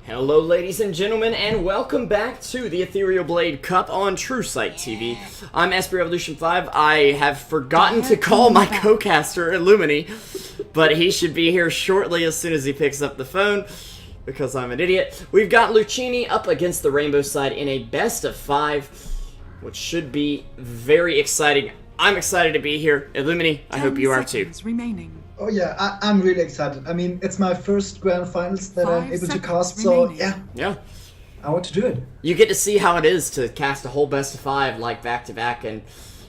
Hello ladies and gentlemen, and welcome back to the Ethereal Blade Cup on Truesight TV. I'm SP Revolution 5. I have forgotten to call my co-caster Elummini, but he should be here shortly as soon as he picks up the phone, because I'm an idiot. We've got Luccini up against the Rainbow side in a best of 5, which should be very exciting. I'm excited to be here. Elummini, I hope you are too. Remaining. Oh yeah, I'm really excited. I mean, it's my first grand finals that I'm able to cast, so yeah, I want to do it. You get to see how it is to cast a whole best of 5 like back-to-back, and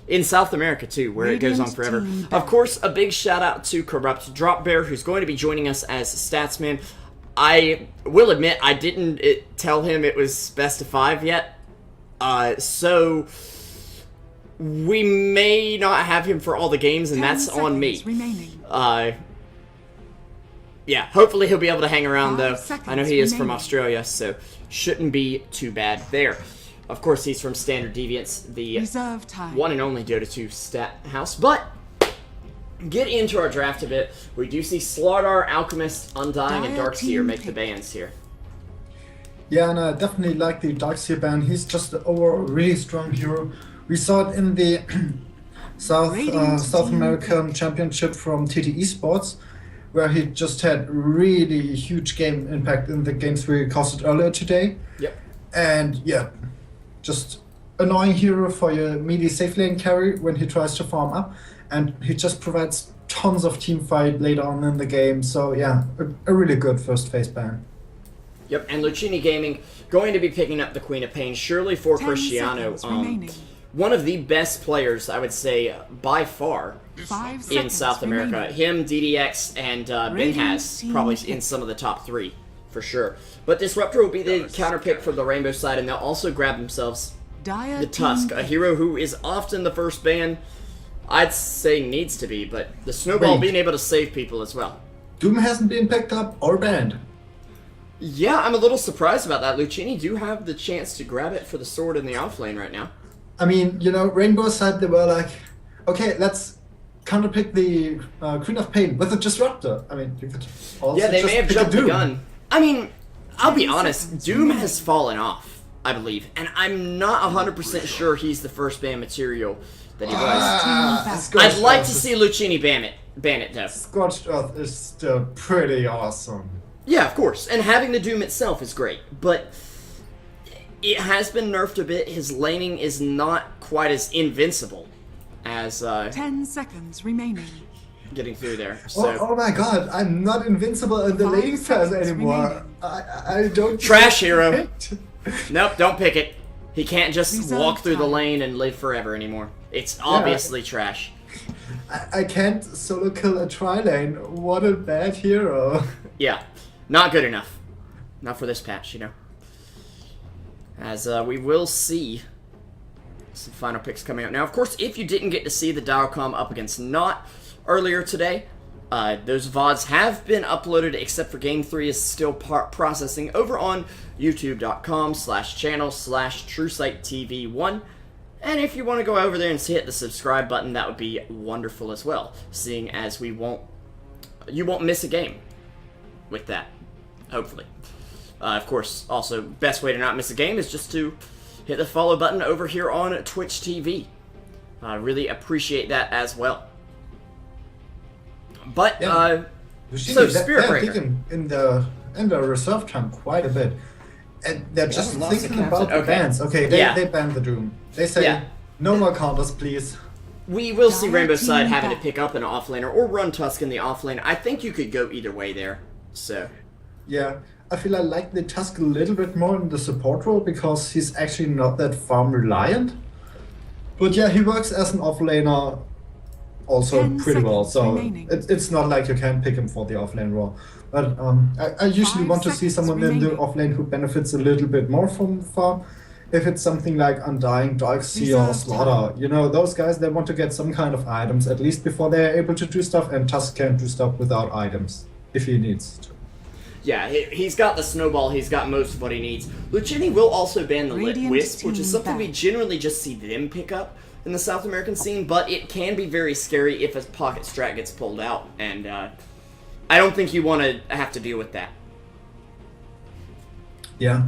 in South America too, where it goes on forever. Of course, a big shout out to Corrupt Drop Bear, who's going to be joining us as Statsman. I will admit, I didn't tell him it was best of 5 yet, so we may not have him for all the games, and that's on me. Yeah, hopefully he'll be able to hang around, though. I know he is from Australia, so shouldn't be too bad there. Of course, he's from Standard Deviants, the one and only Dota 2 stat house. But get into our draft a bit. We do see Slardar, Alchemist, Undying, and Darkseer make the bans here. Yeah, and I definitely like the Darkseer ban. He's just an overall really strong hero. We saw it in the South American Championship from TT Esports, where he just had really huge game impact in the games we casted earlier today. Yep. And yeah, just annoying hero for your melee safe lane carry when he tries to farm up, and he just provides tons of team fight later on in the game. So yeah, a really good first phase ban. Yep, and Luccini Gaming going to be picking up the Queen of Pain, surely for Cristiano. One of the best players, I would say, by far, in South America. Him, DDX, and Benhaz, probably in some of the top 3, for sure. But Disruptor will be the counter pick for the Rainbow side, and they'll also grab themselves the Tusk, a hero who is often the first ban. I'd say needs to be, but the Snowball being able to save people as well. Doom hasn't been picked up or banned. Yeah, I'm a little surprised about that. Luccini do have the chance to grab it for the sword in the offlane right now. I mean, you know, Rainbow side, they were like, okay, let's counterpick the Queen of Pain with a Disruptor. I mean, you could also yeah, they just may have pick jumped a the Doom. gun. I mean, I'll be honest, Doom has fallen off, I believe, and I'm not 100% sure he's the first ban material that he was. I'd like to see Luccini ban it though. Scorched Earth is still pretty awesome. Yeah, of course, and having the Doom itself is great, but it has been nerfed a bit. His laning is not quite as invincible as 10 seconds remaining. Getting through there. So. Oh my god, I'm not invincible in the laning phase anymore. I don't... Trash hero. Nope, don't pick it. He can't just walk through the lane and live forever anymore. It's obviously trash. I can't solo kill a tri-lane. What a bad hero. Yeah, not good enough. Not for this patch, you know. As we will see some final picks coming out. Now, of course, if you didn't get to see the Dialcom up against Not earlier today, those VODs have been uploaded, except for Game 3 is still processing over on youtube.com/channel/TruesightTV1. And if you want to go over there and hit the subscribe button, that would be wonderful as well, seeing as you won't miss a game with that, hopefully. Of course, also, best way to not miss a game is just to hit the follow button over here on Twitch TV. I really appreciate that as well. But, so Spirit Breaker. In the reserve time quite a bit. And they're just thinking about the bans. Okay, they banned the Doom. They say, no more counters, please. We will see Rainbow side having to pick up an offlaner or run Tusk in the offlane. I think you could go either way there, so... Yeah, I feel I like the Tusk a little bit more in the support role because he's actually not that farm reliant. But yeah, he works as an offlaner also pretty well, so it's not like you can't pick him for the offlane role. But I usually want to see someone in the offlane who benefits a little bit more from farm. If it's something like Undying, Darkseer, or Slaughter, you know, those guys, they want to get some kind of items at least before they're able to do stuff, and Tusk can't do stuff without items if he needs to. Yeah, he's got the Snowball, he's got most of what he needs. Luccini will also ban the Lit Wisp, which is something we generally just see them pick up in the South American scene, but it can be very scary if a pocket strat gets pulled out, and I don't think you want to have to deal with that. Yeah.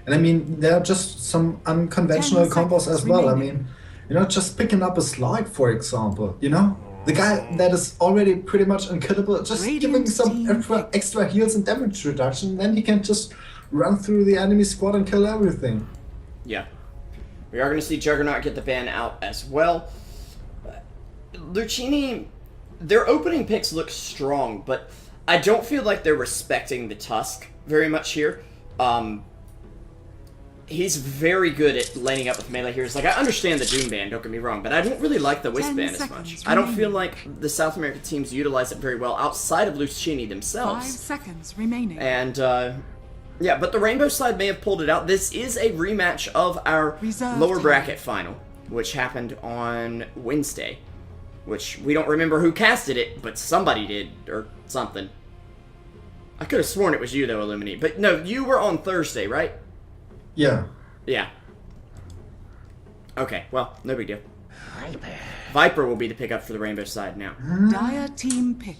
And I mean, there are just some unconventional 10 combos as seconds well. I remaining. mean, just picking up a slide, for example, the guy that is already pretty much unkillable, just giving Radiant some team extra heals and damage reduction, then he can just run through the enemy squad and kill everything. Yeah. We are going to see Juggernaut get the ban out as well. Luccini, their opening picks look strong, but I don't feel like they're respecting the Tusk very much here. He's very good at laning up with melee heroes. Like, I understand the Doom ban, don't get me wrong, but I don't really like the Wisp 10 ban as seconds much. I don't feel remaining. like the South American teams utilize it very well outside of Luccini 5 themselves. seconds remaining. And, yeah, but the Rainbow side may have pulled it out. This is a rematch of our Reserve lower time. bracket final, which happened on Wednesday. Which, we don't remember who casted it, but somebody did, or something. I could have sworn it was you, though, Elummini. But no, you were on Thursday, right? Yeah. Yeah. Okay, well, no big deal. Viper will be the pickup for the Rainbow side now. Dire team pick.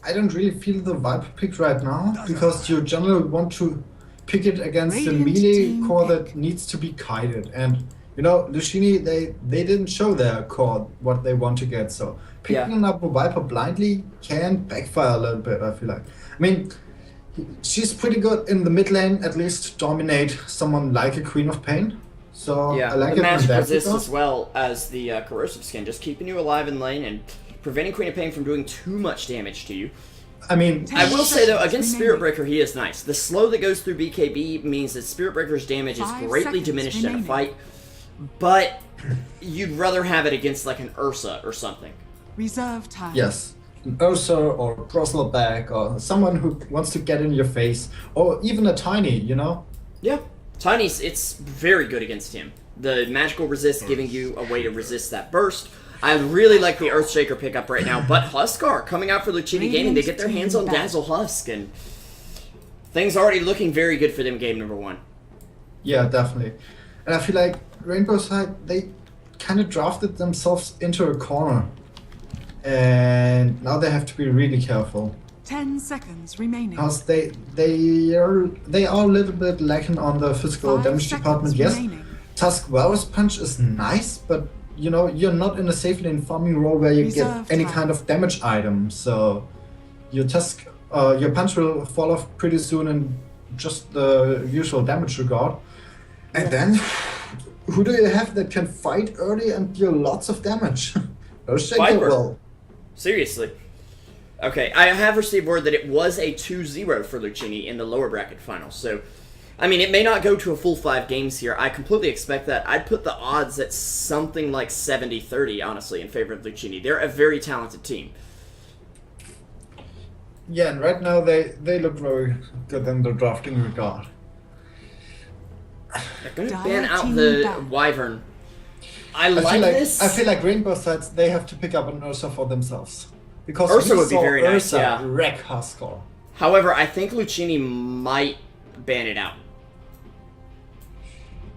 I don't really feel the Viper pick right now, because you generally want to pick it against Radiant the melee team core pick. that needs to be kited. And, Luccini, they didn't show their core what they want to get, so picking up a Viper blindly can backfire a little bit, I feel like. I mean, she's pretty good in the mid lane, at least to dominate someone like a Queen of Pain. So Yeah, I like the it magic in that resist regard. as well as the corrosive skin, just keeping you alive in lane and preventing Queen of Pain from doing too much damage to you. I mean, I will say though, against seconds Spirit remaining. Breaker, he is nice. The slow that goes through BKB means that Spirit Breaker's damage is 5 greatly seconds diminished in a remaining. fight, but you'd rather have it against like an Ursa or something. Reserve time. yes. An Ursa or Bristleback or someone who wants to get in your face, or even a Tiny, Yeah, Tiny's, it's very good against him. The magical resist giving you a way to resist that burst. I really like the Earthshaker pickup right now, but Huskar coming out for Luccini Gaming, they get their hands on Dazzle Husk, and things already looking very good for them game number 1. Yeah, definitely. And I feel like Rainbow Side, they kind of drafted themselves into a corner. And now they have to be really careful. 10 seconds remaining. Because they are a little bit lacking on the physical 5 damage seconds department, yes. remaining. Tusk Virus Punch is nice, but you're not in a safe lane farming role where you Reserve get any time. kind of damage item, so your punch will fall off pretty soon in just the usual damage regard. And then, who do you have that can fight early and deal lots of damage? Earthshaker Viper. will. Seriously. Okay, I have received word that it was a 2-0 for Luccini in the lower bracket final, so I mean, it may not go to a full 5 games here. I completely expect that. I'd put the odds at something like 70-30, honestly, in favor of Luccini. They're a very talented team. Yeah, and right now they look very good in the drafting regard. They're going to Dire ban out team the back. Wyvern. I feel like Rainbow Sides, they have to pick up an Ursa for themselves. Because Ursa we would be saw very nice, Ursa yeah. wreck Huskar. However, I think Luccini might ban it out.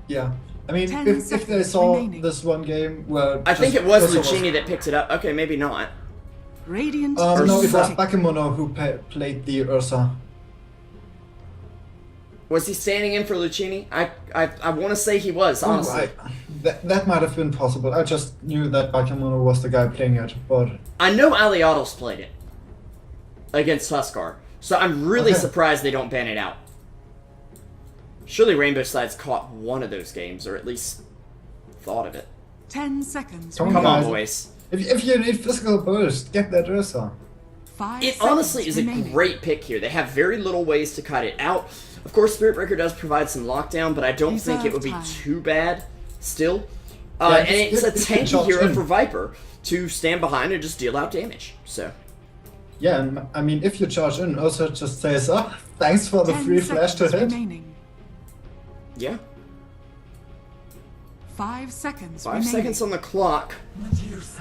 Yeah. I mean, 10 if they seconds saw remaining. this one game where... I think just it was Ursa Luccini that picked it up. Okay, maybe not. Radiant No, it was team pick. Bakemono who played the Ursa. Was he standing in for Luccini? I want to say he was, honestly. That might have been possible. I just knew that Bakemono was the guy playing it, but... I know Aliados played it against Huskar, so I'm really Okay. surprised they don't ban it out. Surely Rainbow Sides caught one of those games, or at least thought of it. 10 seconds Come Come on, Guys. boys. If you need physical burst, get that Ursa. 5 It seconds honestly is a remaining. great pick here. They have very little ways to cut it out. Of course, Spirit Breaker does provide some lockdown, but I don't think it would be Reserve time. too bad still. Yeah, And it's a just get tanky shots hero in. for Viper to stand behind and just deal out damage. So, Yeah, and I mean, if you charge in, Ursa just says, oh, thanks for the 10 free flash to seconds hit. remaining. yeah. 5 seconds 5 remaining. seconds on the clock.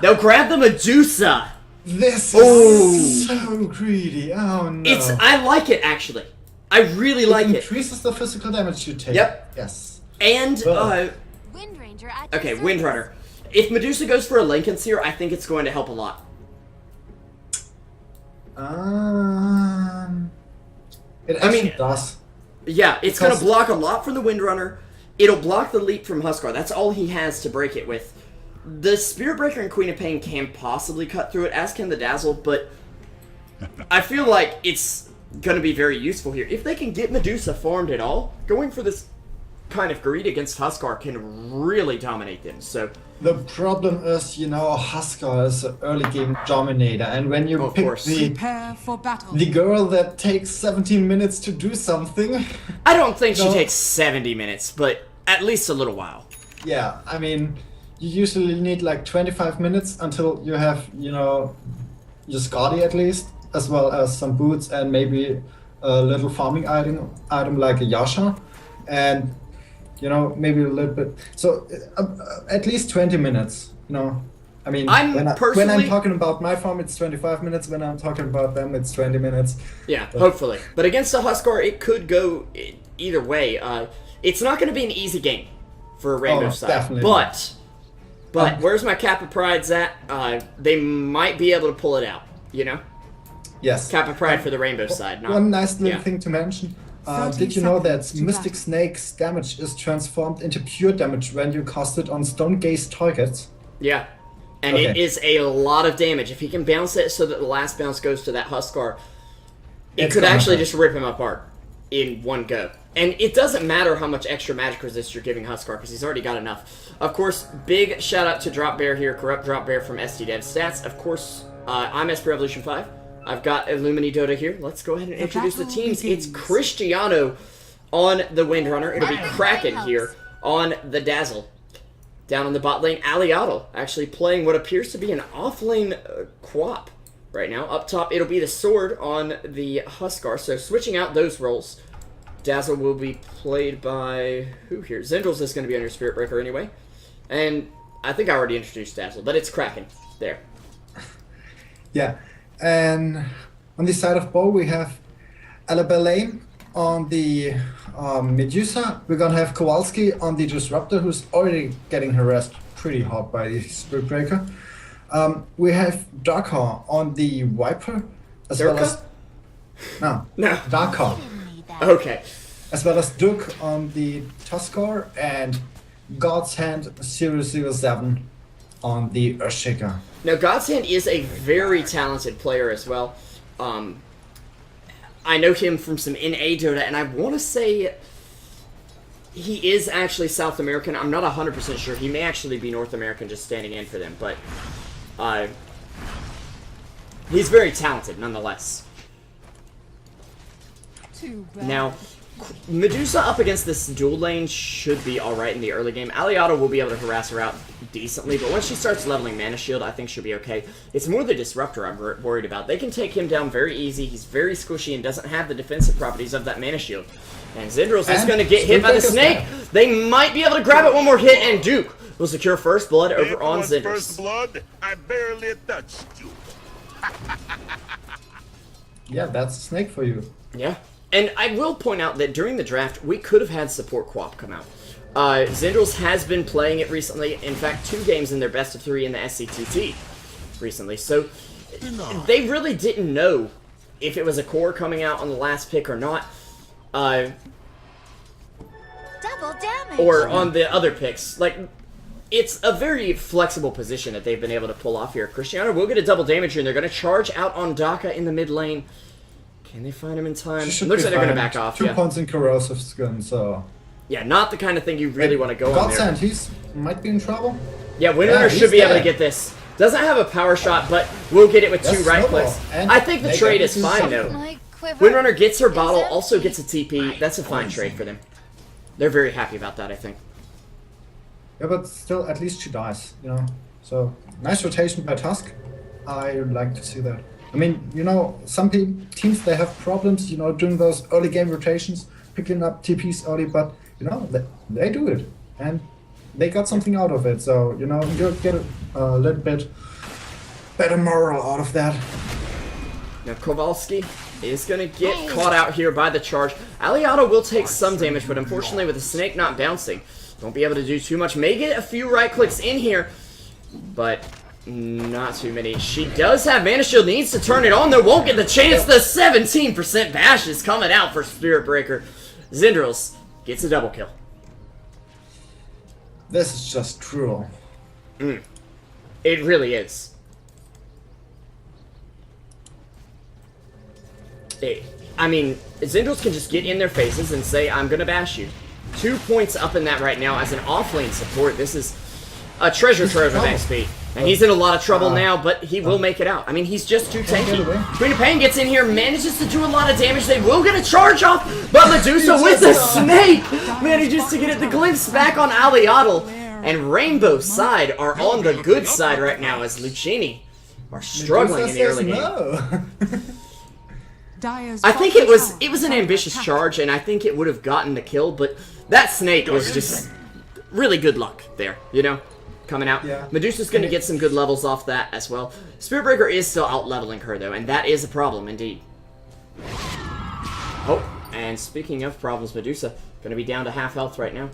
They'll grab the Medusa! This Oh. is so greedy. Oh no. I like it, actually. I really like it it. increases the physical damage you take. Yep. Yes. And, Wind Ranger at okay, your Windrunner. service. If Medusa goes for a Lincoln's here, I think it's going to help a lot. It actually mean- does. Yeah, it's going to block a lot from the Windrunner. It'll block the leap from Huskar. That's all he has to break it with. The Spirit Breaker and Queen of Pain can possibly cut through it, as can the Dazzle, but I feel like it's going to be very useful here. If they can get Medusa farmed at all, going for this kind of greed against Huskar can really dominate them. So the problem is, Huskar is an early game dominator, and when you pick prepare for battle. the girl that takes 17 minutes to do something, I don't think she takes 70 minutes, but at least a little while. Yeah, I mean, you usually need like 25 minutes until you have, your Scotty at least, as well as some boots and maybe a little farming item like a Yasha, and maybe a little bit. So at least 20 minutes. I mean, when I'm talking about my farm, it's 25 minutes. When I'm talking about them, it's 20 minutes. Yeah, hopefully. But against the Huskar, it could go either way. It's not going to be an easy game for a Rainbow side. Definitely. But where's my Kappa Pride's at? They might be able to pull it out, Yes. Kappa Pride for the Rainbow side. One nice little thing to mention. Did you know that Mystic Snake's damage is transformed into pure damage when you cast it on Stone Gaze targets? Yeah. And it is a lot of damage. If he can bounce it so that the last bounce goes to that Huskar, it could actually just rip him apart in one go. And it doesn't matter how much extra magic resist you're giving Huskar, because he's already got enough. Of course, big shout out to Drop Bear here, Corrupt Drop Bear from SD Dev Stats. Of course, I'm SP Revolution 5. I've got Ilummini Dota here. Let's go ahead and introduce the teams. It's Cristiano on the Windrunner. It'll be Kraken here on the Dazzle. Down on the bot lane, Aliotl actually playing what appears to be an off-lane Quap right now. Up top, it'll be the Sword on the Huskar. So switching out those roles. Dazzle will be played by... who here? Zendrils is going to be on your Spirit Breaker anyway. And I think I already introduced Dazzle, but it's Kraken. There. Yeah. And on the side of Bo, we have Eblade on the Medusa. We're gonna have Kowalski on the Disruptor, who's already getting harassed pretty hard by the Spirit Breaker. We have Darkhor on the Viper, as well as no Darkhor. Okay. As well as Duke on the Tuskar and God's Hand 007 on the Earthshaker. Now, God's Hand is a very talented player as well. I know him from some NA Dota, and I want to say he is actually South American. I'm not 100% sure. He may actually be North American, just standing in for them, but he's very talented nonetheless. Now, Medusa up against this dual lane should be alright in the early game. Aliotl will be able to harass her out decently, but once she starts leveling Mana Shield, I think she'll be okay. It's more the Disruptor I'm worried about. They can take him down very easy. He's very squishy and doesn't have the defensive properties of that Mana Shield. And Zendrils is going to get hit by the Snake. They might be able to grab it one more hit, and Duke will secure first blood over on Zendrils. First blood, I barely touched you. Yeah, that's a Snake for you. Yeah. And I will point out that during the draft, we could have had support Quap come out. Zendrils has been playing it recently. In fact, 2 games in their best of 3 in the SCTT recently. So they really didn't know if it was a core coming out on the last pick or not. Double damage. Or on the other picks. Like, it's a very flexible position that they've been able to pull off here. Cristiano will get a double damage here, and they're going to charge out on Daka in the mid lane. Can they find him in time? Looks like they're going to back off. 2 points in corrosive skin, so... Yeah, not the kind of thing you really want to go on God's there. Hand, he's might be in trouble. Yeah, Windrunner should be able to get this. Doesn't have a power shot, but will get it with 2 right clicks. I think the trade is fine, though. Windrunner gets her bottle, also gets a TP. That's a fine trade for them. They're very happy about that, I think. Yeah, but still, at least she dies, So, nice rotation by Tusk. I would like to see that. I mean, some teams, they have problems, doing those early game rotations, picking up TPs early, but, they do it. And they got something out of it, so, you'll get a little bit better moral out of that. Now, Kowalski is going to get caught out here by the charge. Aliotl will take some damage, but unfortunately with the Snake not bouncing, won't be able to do too much. May get a few right clicks in here, but... not too many. She does have Mana Shield, needs to turn it on though, won't get the chance. The 17% bash is coming out for Spirit Breaker. Zindrils gets a double kill. This is just cruel. It really is. I mean, Zindrils can just get in their faces and say, I'm gonna bash you. 2 points up in that right now as an offlane support. This is a treasure trove of XP. And he's in a lot of trouble now, but he will make it out. I mean, he's just too tanky. Queen of Pain gets in here, manages to do a lot of damage. They will get a charge off, but Medusa with the snake manages to get it. The glimpse back on Aliatl. And Rainbow side are on the good side right now as Luccini are struggling in the early game. I think it was an ambitious charge, and I think it would have gotten the kill, but that snake was just really good luck there, you know, coming out. Yeah. Medusa's going to get some good levels off that as well. Spirit Breaker is still out-leveling her, though, and that is a problem indeed. Oh, and speaking of problems, Medusa going to be down to half health right now.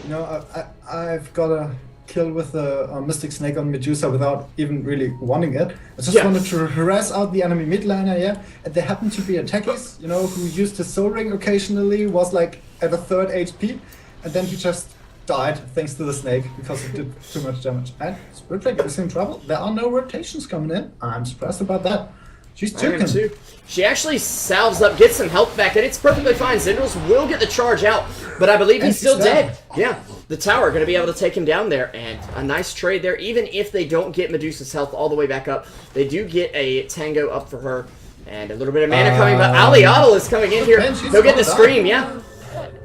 You know, I've got a kill with a Mystic Snake on Medusa without even really wanting it. I just wanted to harass out the enemy mid laner, and there happened to be a Techies, you know, who used his Soul Ring occasionally, was like at a 3rd HP, and then he just died thanks to the snake because it did too much damage. And Spirit Breaker is in trouble. There are no rotations coming in. I'm surprised about that. She's too. She actually salves up, gets some health back, and it's perfectly fine. Zindrils will get the charge out, but I believe he's still dead. Yeah, the tower going to be able to take him down there, and a nice trade there. Even if they don't get Medusa's health all the way back up, they do get a Tango up for her, and a little bit of mana coming, but Aliatl is coming in here. He'll get the scream, yeah.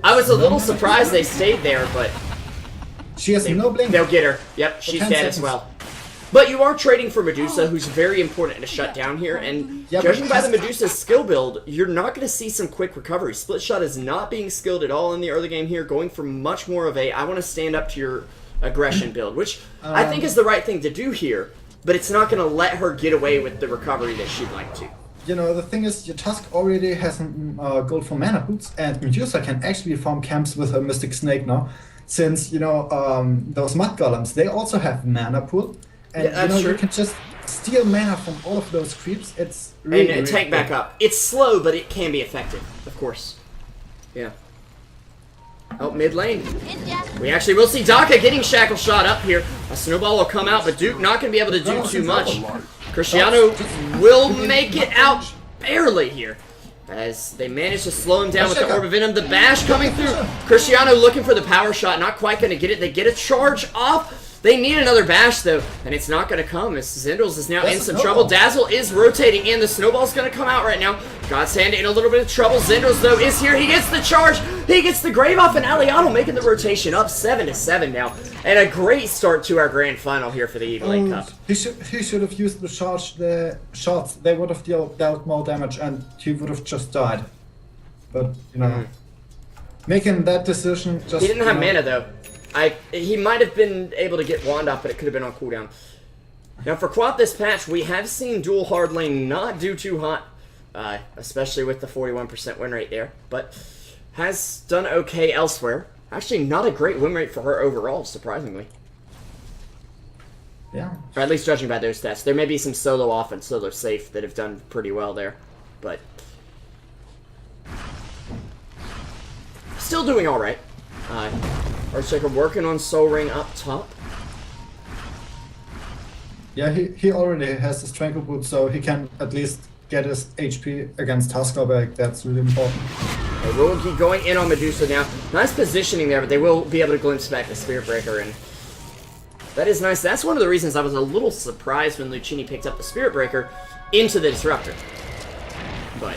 I was a little surprised they stayed there, but she has no blink. They'll get her. Yep, she's dead as well. But you are trading for Medusa, who's very important to shut down here, and judging by the Medusa's skill build, you're not going to see some quick recovery. Split Shot is not being skilled at all in the early game here, going for much more of a, I want to stand up to your aggression build, which I think is the right thing to do here, but it's not going to let her get away with the recovery that she'd like to. You know, the thing is, your Tusk already has gold for mana boots, and Medusa can actually farm camps with her Mystic Snake now, since, you know, those Mud Golems, they also have mana pool. And you know, you can just steal mana from all of those creeps. It's really, and tank back up. It's slow, but it can be effective, of course. Yeah. Oh, mid lane. We actually will see Daka getting Shackle Shot up here. A snowball will come out, but Duke not going to be able to do too much. Cristiano will make it out barely here, as they manage to slow him down with the Orb of Venom. The bash coming through. Cristiano looking for the power shot, not quite going to get it. They get a charge off. They need another bash, though, and it's not going to come as Zindrils is now in some trouble. Dazzle is rotating in. The snowball's going to come out right now. God's Hand in a little bit of trouble. Zindrils, though, is here. He gets the charge. He gets the Grave off, and Aliatl making the rotation up 7-7 now. And a great start to our grand final here for the Eblade Cup. He should have used the shots. They would have dealt more damage, and he would have just died. But, you know, making that decision just... He didn't have mana, though. He might have been able to get Wand off, but it could have been on cooldown. Now, for Quant this patch, we have seen dual hard lane not do too hot, especially with the 41% win rate there, but has done okay elsewhere. Actually, not a great win rate for her overall, surprisingly. Yeah. Or at least judging by those stats. There may be some solo off and solo safe that have done pretty well there, but still doing all right. Earthshaker working on Soul Ring up top. Yeah, he already has the Strangle Boot, so he can at least get his HP against Tusker back. That's really important. They will keep going in on Medusa now. Nice positioning there, but they will be able to glimpse back the Spirit Breaker, and that is nice. That's one of the reasons I was a little surprised when Luccini picked up the Spirit Breaker into the Disruptor. But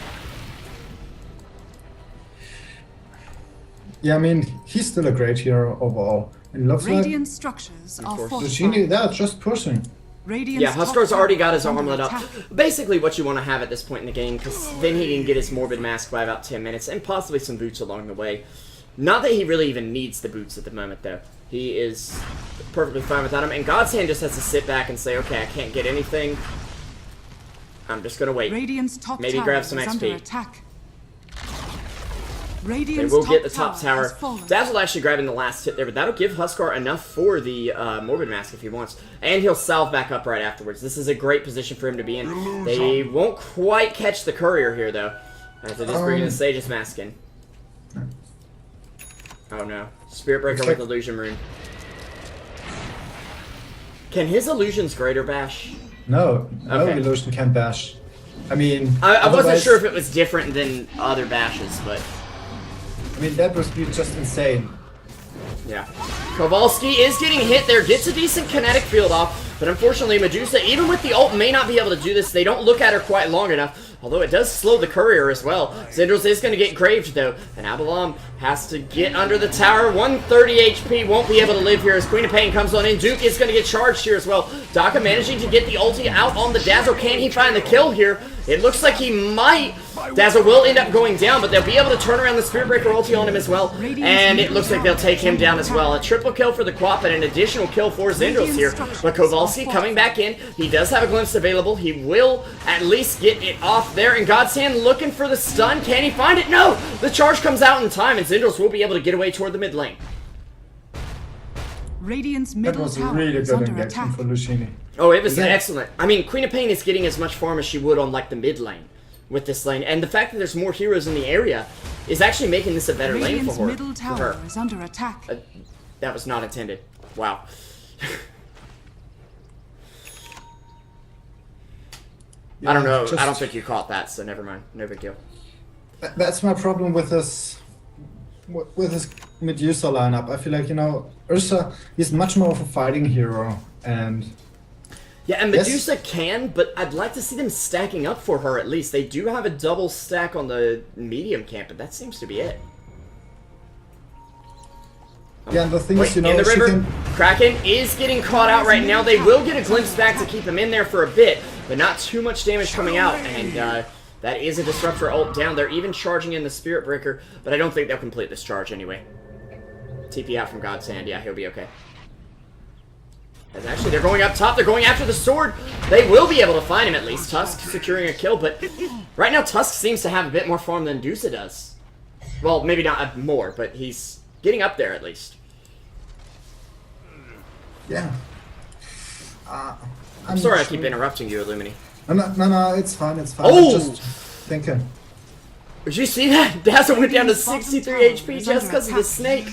yeah, I mean, he's still a great hero overall. And looks Radiant structures are Luccini, they're just pushing. Yeah, Huskar's already got his armlet up. Basically what you want to have at this point in the game, because then he can get his Morbid Mask by about 10 minutes, and possibly some boots along the way. Not that he really even needs the boots at the moment, though. He is perfectly fine without him, and God's Hand just has to sit back and say, okay, I can't get anything. I'm just going to wait. Maybe grab some XP. They will get the top tower. Dazzle actually grabbing the last hit there, but that'll give Huskar enough for the Morbid Mask if he wants. And he'll salve back up right afterwards. This is a great position for him to be in. They won't quite catch the Courier here, though. As they're just bringing the Sage's Mask in. Oh no. Spirit Breaker Looks like- with Illusion Rune. Can his illusions greater bash? No, no Okay. illusion can bash. I mean, I wasn't otherwise- sure if it was different than other bashes, but I mean, that would be just insane. yeah. Kowalski is getting hit there, gets a decent kinetic field off, but unfortunately Medusa, even with the ult, may not be able to do this. They don't look at her quite long enough, although it does slow the courier as well. Zindros is going to get graved though, and Abalam has to get under the tower. 130 HP, won't be able to live here as Queen of Pain comes on in. Duke is going to get charged here as well. Daka managing to get the ulti out on the Dazzle. Can he find the kill here? It looks like he might. Dazzle will end up going down, but they'll be able to turn around the Spirit Breaker ulti on him as well. And it looks like they'll take him down as well. A triple kill for the Quap and an additional kill for Zindros here. But Kowalski coming back in. He does have a glimpse available. He will at least get it off there. And God's Hand looking for the stun. Can he find it? No! The charge comes out in time, and Zindros will be able to get away toward the mid lane. Radiant's That middle was a tower really is good under injection attack. for Luccini. Oh, it was Yeah. excellent. I mean, Queen of Pain is getting as much farm as she would on, like, the mid lane with this lane. And the fact that there's more heroes in the area is actually making this a better lane Radiant's for her. middle tower is under attack. That was not intended. Wow. I don't know. just- I don't think you caught that, so never mind. No big deal. That's my problem with this Medusa lineup. I feel like, you know, Ursa is much more of a fighting hero, and Yeah, and Yes. Medusa can, but I'd like to see them stacking up for her at least. They do have a double stack on the medium camp, but that seems to be it. yeah, and the thing Wait, is, you know, in the she river, can, Kraken is getting caught out right now. They will get a glimpse back to keep him in there for a bit, but not too much damage coming out, and that is a Disruptor ult down. They're even charging in the Spirit Breaker, but I don't think they'll complete this charge anyway. TP out from God's Hand, yeah, he'll be okay. And actually, they're going up top, they're going after the sword. They will be able to find him at least. Tusk securing a kill, but right now Tusk seems to have a bit more farm than Dusa does. Well, maybe not more, but he's getting up there at least. yeah. I'm sorry I keep interrupting you, Illumini. No, it's fine, it's fine. Oh! I'm just thinking. Did you see that? Dazzle went down to 63 HP just because of the snake.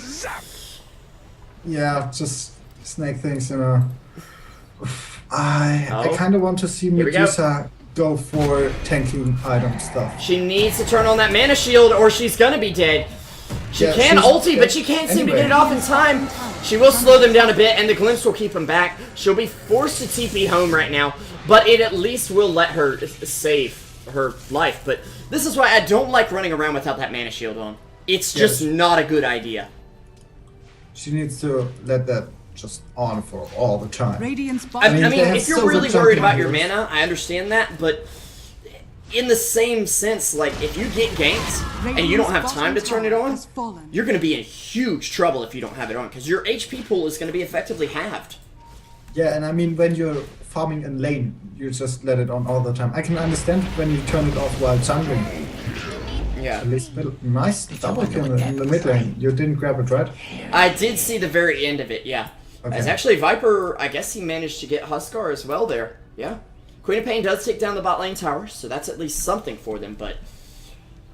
Yeah, just snake things, you know. I Oh. kind of want to see Here we go. Medusa go for tanking item stuff. She needs to turn on that mana shield or she's gonna be dead. She Yeah, can she's ulti, but dead she can't seem to anyway. get it off in time. She will slow them down a bit, and the glimpse will keep them back. She'll be forced to TP home right now, but it at least will let her save her life. But this is why I don't like running around without that mana shield on. It's just Yes. not a good idea. She needs to let that just on for all the time. Radiant's I bottom mean, they have if you're so really good worried jumping about your heroes. mana, I understand that, but in the same sense, like, if you get ganked and you don't have time to turn it on, you're going to be in huge trouble if you don't have it on, because your HP pool is going to be effectively halved. Yeah, and I mean, when you're farming in lane, you just let it on all the time. I can understand when you turn it off while jungling. Yeah. At least, nice double kill in the mid lane. You didn't grab it, right? I did see the very end of it, yeah. Okay. As actually Viper, I guess he managed to get Huskar as well there. Yeah. Queen of Pain does take down the bot lane tower, so that's at least something for them, but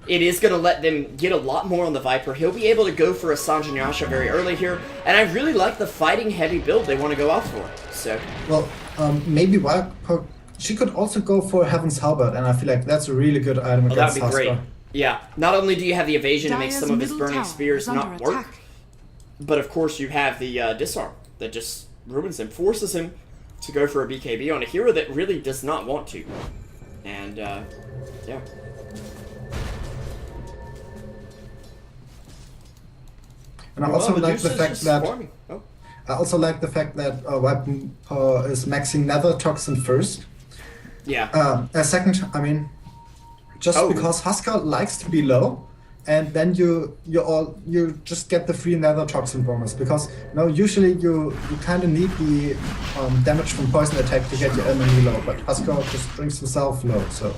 it is going to let them get a lot more on the Viper. He'll be able to go for a Sanjin Yasha very early here, and I really like the fighting heavy build they want to go out for. So, Well, maybe Viper, she could also go for Heaven's Halberd, and I feel like that's a really good item oh, against that would be great. Huskar. Yeah, not only do you have the evasion to make Dire's some of his middle burning tower spears is under not work, attack. but of course you have the disarm that just ruins him, forces him to go for a BKB on a hero that really does not want to. And, yeah. And I also Well, like the Medusa's fact just that farming. Oh. I also like the fact that Viper is maxing Nether Toxin first. Yeah. A second, I mean, just Oh. because Huskar likes to be low, and then you just get the free Nether Toxin bonus, because usually you kind of need the damage from poison attack to get your enemy low, but Huskar just brings himself low. So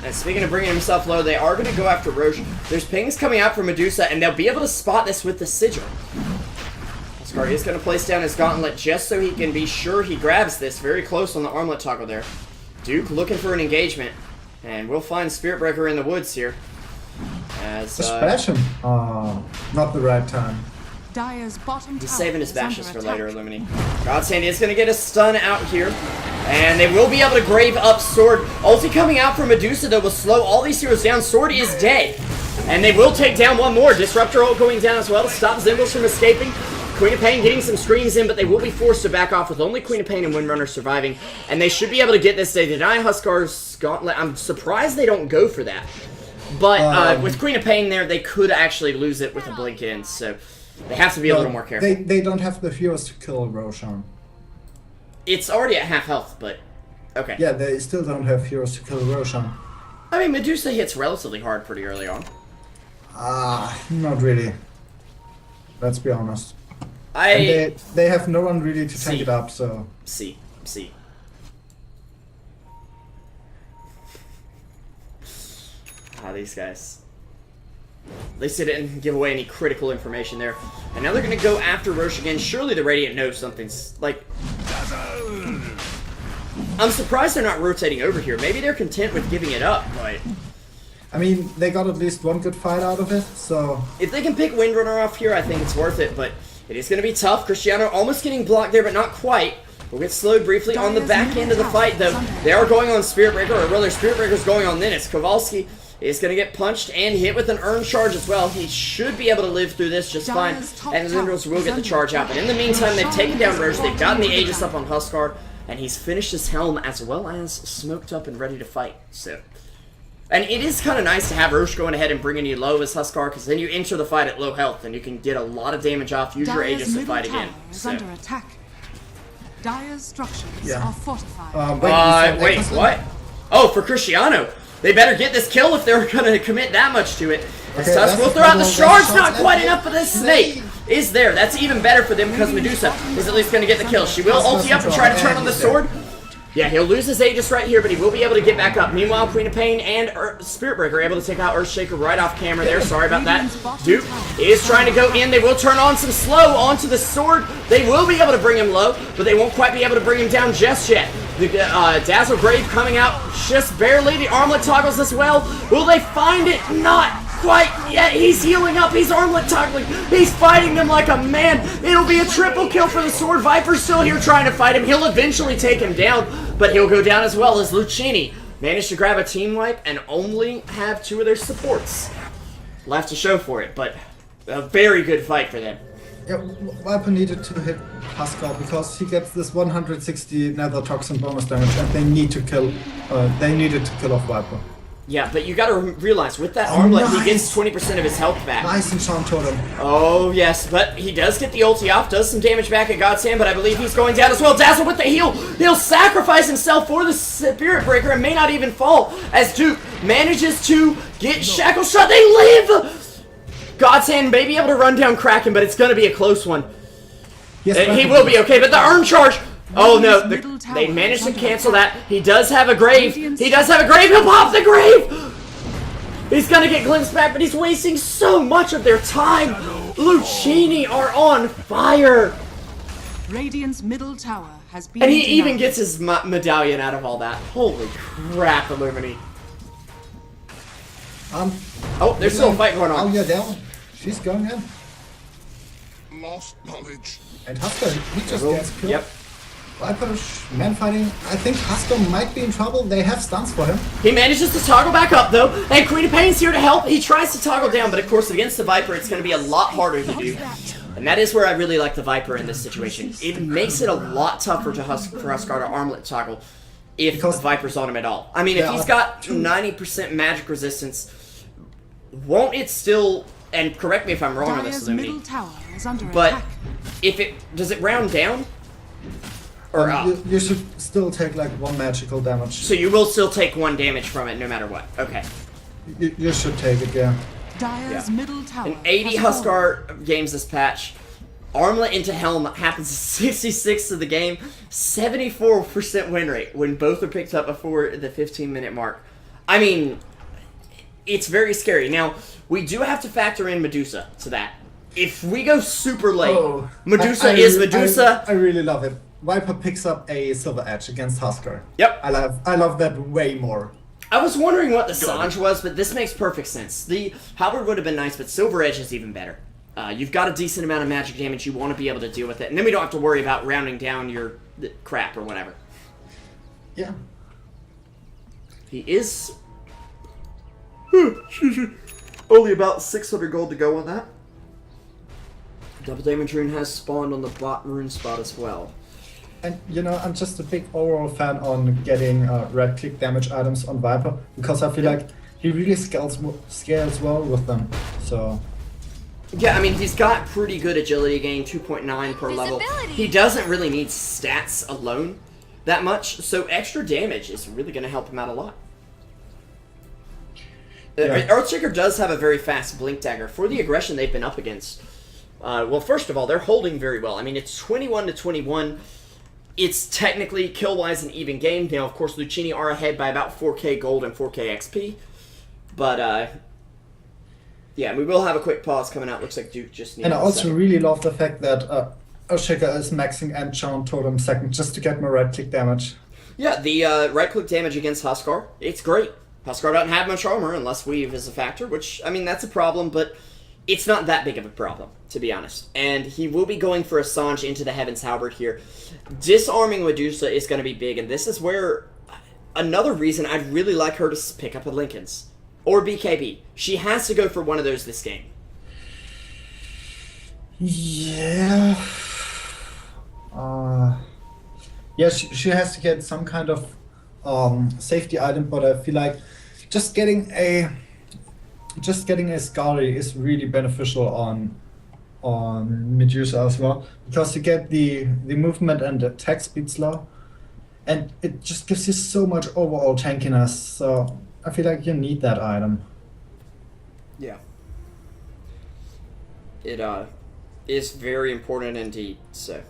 And speaking of bringing himself low, they are going to go after Roche. There's pings coming out from Medusa, and they'll be able to spot this with the Sigil. Huskar is going to place down his gauntlet just so he can be sure he grabs this very close on the armlet toggle there. Duke looking for an engagement, and we'll find Spirit Breaker in the woods here. As Splash him. Not the right time. Dire's bottom he's tower saving his is under bashes for attack. later, Illumini. Godsend is going to get a stun out here. And they will be able to grave up Sword. Ulti coming out from Medusa, though, will slow all these heroes down. Sword is dead. And they will take down one more. Disruptor ult going down as well to stop Zimbles from escaping. Queen of Pain getting some screens in, but they will be forced to back off with only Queen of Pain and Windrunner surviving. And they should be able to get this. They deny Huskar's Gauntlet. I'm surprised they don't go for that. But with Queen of Pain there, they could actually lose it with a blink in. So they have to be a little more careful. They don't have the heroes to kill Roshan. It's already at half health, but okay. Yeah, they still don't have heroes to kill Roshan. I mean, Medusa hits relatively hard pretty early on. Not really. Let's be honest. And they have no one really to tank it up, so... See. These guys. At least they didn't give away any critical information there. And now they're going to go after Roche again. Surely the Radiant knows something's... like... I'm surprised they're not rotating over here. Maybe they're content with giving it up, but... I mean, they got at least one good fight out of it, so... If they can pick Windrunner off here, I think it's worth it, but it is going to be tough. Cristiano almost getting blocked there, but not quite. We'll get slowed briefly on the back end of the fight, though. They are going on Spirit Breaker, or rather, Spirit Breaker's going on Linus. Kowalski is going to get punched and hit with an Urn Charge as well. He should be able to live through this just fine, and the Zendros will get the charge out. But in the meantime, they've taken down Roche, they've gotten the Aegis up on Huskar, and he's finished his helm as well as smoked up and ready to fight. So, and it is kind of nice to have Roche going ahead and bringing you low as Huskar, because then you enter the fight at low health, and you can get a lot of damage off, use your Aegis to fight again. Is under attack. Dire's structures are fortified. Wait, what? Oh, for Cristiano. They better get this kill if they're going to commit that much to it. Okay, Tusk will throw out the shards, not quite enough for this snake. Is there. That's even better for them because Medusa is at least going to get the kill. She will ulti up and try to turn on the sword. Yeah, he'll lose his Aegis right here, but he will be able to get back up. Meanwhile, Queen of Pain and Spirit Breaker are able to take out Earthshaker right off camera there. Sorry about that. Duke is trying to go in. They will turn on some slow onto the sword. They will be able to bring him low, but they won't quite be able to bring him down just yet. The Dazzle Grave coming out just barely. The armlet toggles as well. Will they find it? Not quite yet. He's healing up. He's armlet toggling. He's fighting them like a man. It'll be a triple kill for the sword. Viper's still here trying to fight him. He'll eventually take him down, but he'll go down as well as Luccini managed to grab a team wipe and only have 2 of their supports left to show for it. But a very good fight for them. Yeah, Viper needed to hit Huskar because he gets this 160 nether toxin bonus damage, and they need to kill. They needed to kill off Viper. Yeah, but you gotta realize, with that armlet, he gets 20% of his health back. Nice enchant totem. Oh, yes, but he does get the ulti off, does some damage back at God's Hand, but I believe he's going down as well. Dazzle with the heal. He'll sacrifice himself for the Spirit Breaker and may not even fall, as Duke manages to get Shackle Shot. They live! God's Hand may be able to run down Kraken, but it's gonna be a close one. Yes, he will be okay, but the Urn Charge... Oh no, they managed to cancel that. He does have a grave. He does have a grave. He'll pop the grave! He's gonna get glimpsed back, but he's wasting so much of their time. Luccini are on fire. Radiant's middle tower has been And he even gets his medallion out of all that. Holy crap, Illumini. Oh, there's still a fight going on. Oh yeah, that one. She's going in. Lost knowledge. And Huskar, he just gets killed. Yep. Viper's man fighting. I think Huskar might be in trouble. They have stuns for him. He manages to toggle back up though, and Queen of Pain's here to help. He tries to toggle down, but of course against the Viper it's going to be a lot harder to do. And that is where I really like the Viper in this situation. It makes it a lot tougher for Huskar to armlet toggle if the Viper's on him at all. I mean, if he's got 90% magic resistance, won't it still... And correct me if I'm wrong on this, Illumini, but if it... Does it round down? Or up? You should still take like 1 magical damage. So you will still take 1 damage from it no matter what. Okay. You should take it, yeah. Dire's middle tower. And 80 Huskar games this patch. Armlet into Helm happens 66 of the game. 74% win rate when both are picked up before the 15-minute mark. I mean, it's very scary. Now, we do have to factor in Medusa to that. If we go super late, Medusa is Medusa. I really love it. Viper picks up a Silver Edge against Huskar. Yep. I love that way more. I was wondering what the Sange was, but this makes perfect sense. The Halberd would have been nice, but Silver Edge is even better. You've got a decent amount of magic damage. You want to be able to deal with it. And then we don't have to worry about rounding down your crap or whatever. Yeah. He is... only about 600 gold to go on that. Double Damage Rune has spawned on the bot rune spot as well. And you know, I'm just a big overall fan on getting red click damage items on Viper, because I feel like he really scales well with them. So yeah, I mean, he's got pretty good agility gain, 2.9 per level. He doesn't really need stats alone that much, so extra damage is really going to help him out a lot. Yeah. Earthshaker does have a very fast blink dagger for the aggression they've been up against. Well, first of all, they're holding very well. I mean, it's 21 to 21. It's technically, kill-wise, an even game. Now, of course, Luccini are ahead by about 4k gold and 4k XP. But, yeah, we will have a quick pause coming out. Looks like Duke just needs And I also really love the fact that Earthshaker is maxing Enchant Totem second just to get more right-click damage. Yeah, the right-click damage against Huskar, it's great. Huskar doesn't have much armor unless Weave is a factor, which, I mean, that's a problem, but it's not that big of a problem, to be honest. And he will be going for a Sange into the Heaven's Halberd here. Disarming Medusa is going to be big, and this is where another reason I'd really like her to pick up a Lincoln's. Or BKB. She has to go for one of those this game. Yeah. Yeah, she has to get some kind of safety item, but I feel like just getting a Scary is really beneficial on Medusa as well, because you get the movement and the attack speed slow, and it just gives you so much overall tankiness. So I feel like you need that item. Yeah. It is very important indeed. So.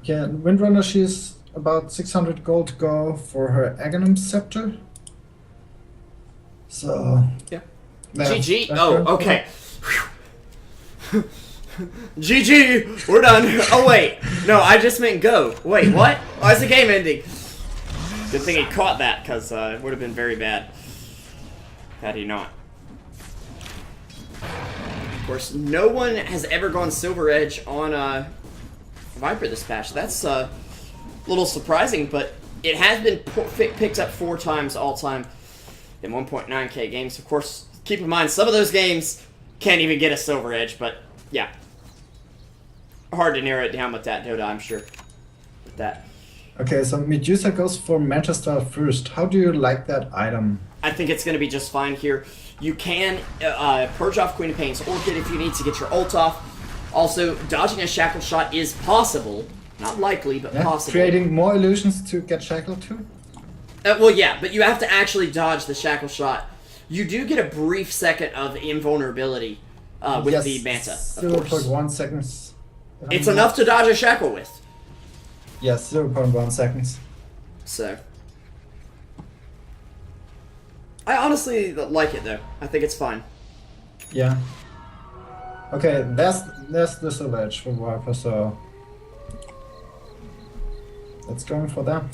Yeah, Windrunner, she's about 600 gold to go for her Aghanim Scepter. So yeah. GG. Oh, okay. GG. We're done. Oh wait, no, I just meant go. Wait, what? Why is the game ending? Good thing he caught that, because it would have been very bad had he not. Of course, no one has ever gone Silver Edge on Viper this patch. That's a little surprising, but it has been picked up 4 times all time in 1.9k games. Of course, keep in mind, some of those games can't even get a Silver Edge, but yeah. Hard to narrow it down with that, Dota, I'm sure. With that. Okay, so Medusa goes for Manchester first. How do you like that item? I think it's going to be just fine here. You can purge off Queen of Pain's Orchid if you need to get your ult off. Also, dodging a Shackle Shot is possible. Not likely, but possible. Creating more illusions to get Shackled too? Well, yeah, but you have to actually dodge the Shackle Shot. You do get a brief second of invulnerability with the Manta, of course. 0.1 seconds. It's enough to dodge a Shackle with. Yes, 0.1 seconds. So. I honestly like it, though. I think it's fine. Yeah. Okay, there's the Silver Edge for Viper, so let's go for that.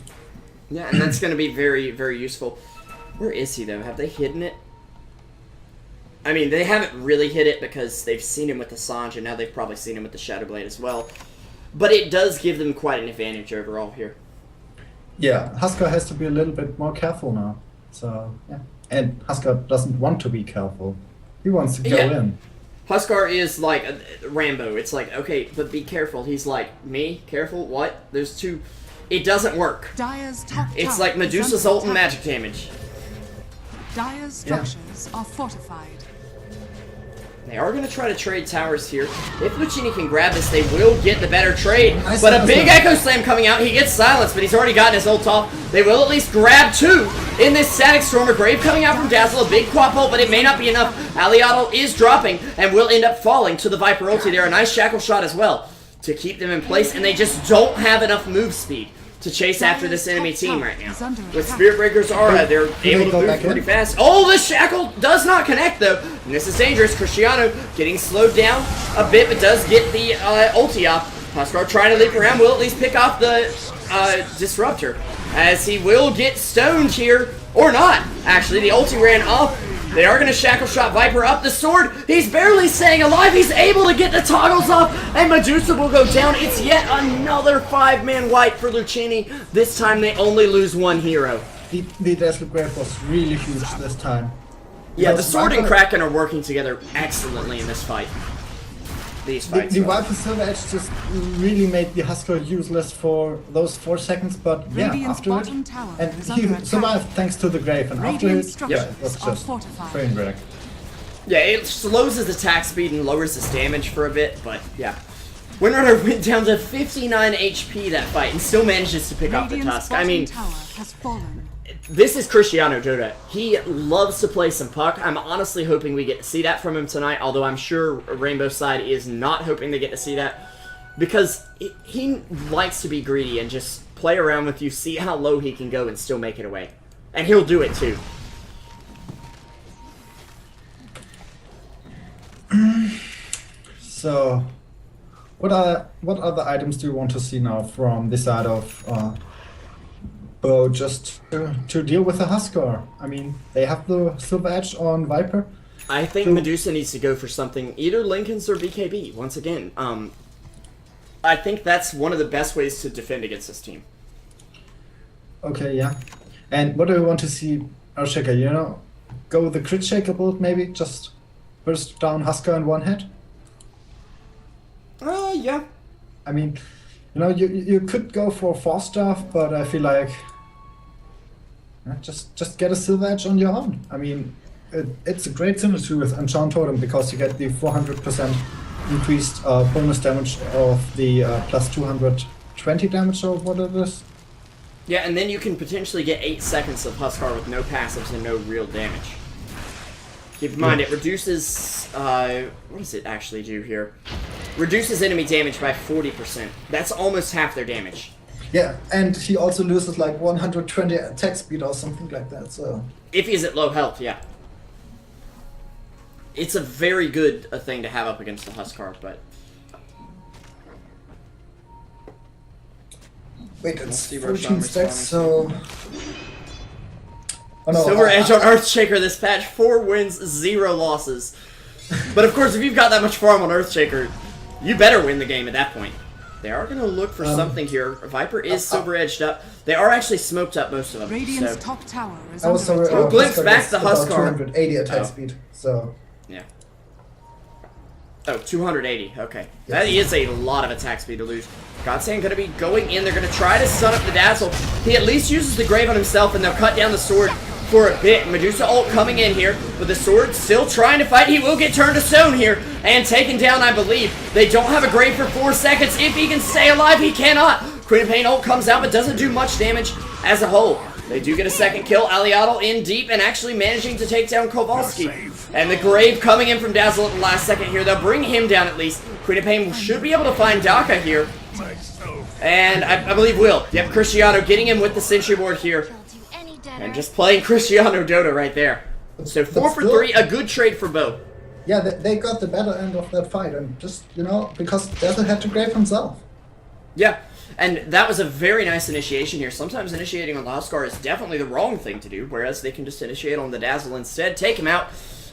Yeah, and that's going to be very, very useful. Where is he, though? Have they hidden it? I mean, they haven't really hid it because they've seen him with the Sange, and now they've probably seen him with the Shadowblade as well. But it does give them quite an advantage overall here. Yeah, Huskar has to be a little bit more careful now. So, yeah. And Huskar doesn't want to be careful. He wants to go in. Huskar is like Rambo. It's like, okay, but be careful. He's like, me? Careful? What? There's two... It doesn't work. It's like Medusa's ult and magic damage. Dire's structures are fortified. They are going to try to trade towers here. If Luccini can grab this, they will get the better trade. But a big Echo Slam coming out. He gets silenced, but he's already gotten his ult off. They will at least grab 2 in this Static Stormer. Grave coming out from Dazzle. A big quap ult, but it may not be enough. Aliaddle is dropping and will end up falling to the Viper ulti there. A nice Shackle Shot as well to keep them in place, and they just don't have enough move speed to chase after this enemy team right now. With Spirit Breaker's aura, they're able to move pretty fast. Oh, the Shackle does not connect, though. And this is dangerous. Cristiano getting slowed down a bit, but does get the ulti off. Huskar trying to leap around, will at least pick off the Disruptor, as he will get stoned here Or not, actually. The ulti ran up. They are going to shackle shot Viper up the sword. He's barely staying alive. He's able to get the toggles off, and Medusa will go down. It's yet another 5-man wipe for Luccini. This time they only lose one hero. The Dazzle Grave was really huge this time. Yeah, the sword and Kraken are working together excellently in this fight. These fights. The Viper Silver Edge just really made the Husker useless for those 4 seconds, but yeah, after it, and he survived thanks to the Grave, and after it, yeah, it was just train wreck. Yeah, it slows his attack speed and lowers his damage for a bit, but yeah. Windrunner went down to 59 HP that fight and still manages to pick up the Tusk. I mean, this is Cristiano Dota. He loves to play some puck. I'm honestly hoping we get to see that from him tonight, although I'm sure Rainbow side is not hoping they get to see that, because he likes to be greedy and just play around with you, see how low he can go and still make it away. And he'll do it too. So, what other items do you want to see now from this side of Bo, just to deal with the Husker? I mean, they have the Silver Edge on Viper. I think Medusa needs to go for something, either Lincoln's or BKB, once again. I think that's one of the best ways to defend against this team. Okay, yeah. And what do you want to see Earthshaker, you know? Go with the Crit Shaker build, maybe? Just burst down Husker in one hit? Yeah. I mean, you know, you could go for Force Staff, but I feel like just get a Silver Edge on your own. I mean, it's a great synergy with Enchant Totem because you get the 400% increased bonus damage of the plus 220 damage or what it is. Yeah, and then you can potentially get 8 seconds of Huskar with no passives and no real damage. Keep in mind, it reduces, what does it actually do here? Reduces enemy damage by 40%. That's almost half their damage. Yeah, and he also loses like 120 attack speed or something like that, so... If he's at low health, yeah. It's a very good thing to have up against the Huskar, but... Wait, it's 14 stacks, so... Oh, no, Silver Edge on Earthshaker this patch, 4 wins, 0 losses. But of course, if you've got that much farm on Earthshaker, you better win the game at that point. They are going to look for something here. Viper is Silver Edged up. They are actually smoked up, most of them. Radiant's top tower is also, under glimpse back the Huskar. 280 attack speed, so... Yeah. Oh, 280, okay. That is a lot of attack speed to lose. Godsend going to be going in. They're going to try to stun up the Dazzle. He at least uses the Grave on himself, and they'll cut down the sword for a bit. Medusa ult coming in here, but the sword still trying to fight. He will get turned to stone here and taken down, I believe. They don't have a Grave for 4 seconds. If he can stay alive, he cannot. Queen of Pain ult comes out, but doesn't do much damage as a whole. They do get a second kill. Aliadel in deep and actually managing to take down Kowalski. And the Grave coming in from Dazzle at the last second here. They'll bring him down at least. Queen of Pain should be able to find Daka here. And I believe will. Yep, Cristiano getting him with the Sentry Ward here. And just playing Cristiano Dota right there. So 4 for 3, a good trade for Bo. Yeah, they got the better end of that fight, and just, you know, because Dazzle had to Grave himself. Yeah, and that was a very nice initiation here. Sometimes initiating on the Huskar is definitely the wrong thing to do, whereas they can just initiate on the Dazzle instead. Take him out.